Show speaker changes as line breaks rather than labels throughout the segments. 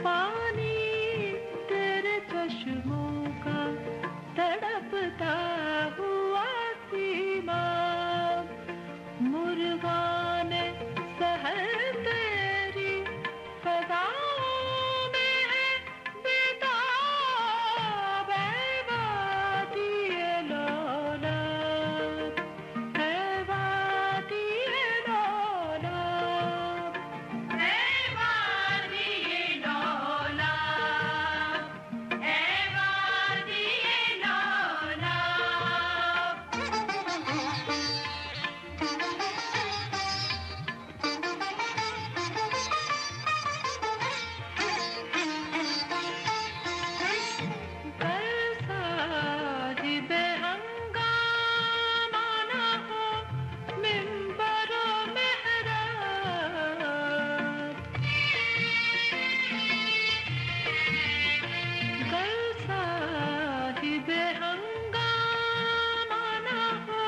पानी तेरे चश्मों का तड़पता हुआ सीमा, मुर्गा ने सहर तेरी फज़ाओं में है बेताब, ऐ वादिए लौलाब, ऐ वादिए लौलाब, ऐ वादिए लौलाब, ऐ वादिए लौलाब। साहिबे हंगामा ना हो मिंबर ओ मेहराब, गर साहिबे हंगामा ना हो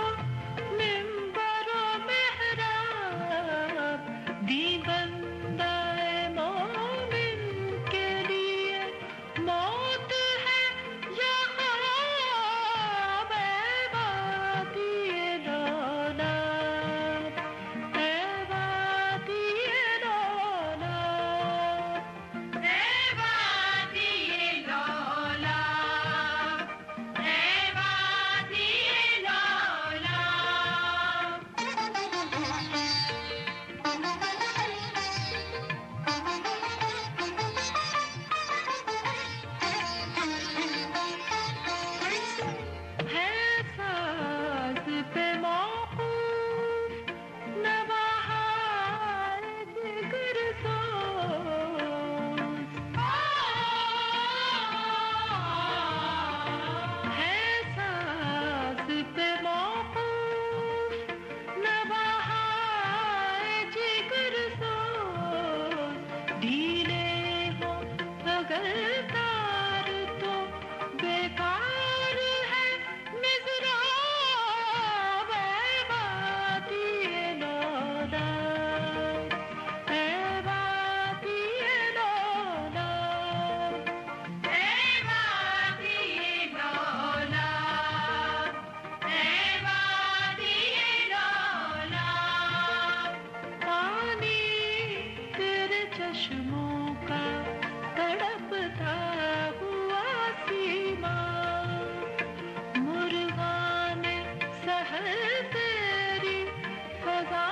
मिंबर ओ मेहराब, दी बंदाए मोमिन के लिए मौत है या खराब, ऐ वादिए लौलाब, ऐ वादिए लौलाब, ऐ वादिए लौलाब, ऐ वादिए लौलाब। है साज पे मौकूफ नवाहाए जिगर सोज, है साज पे मौकूफ नवाहाए जिगर सोज, ढीले हो अगर तार तो बेकार है मिज़राब, ऐ वादिए लौलाब, ऐ वादिए लौलाब, ऐ वादिए लौलाब, ऐ वादिए लौलाब। पानी तेरे चश्मों का तड़पता हुआ सीमा, मुर्गा ने सहर तेरी फज़ा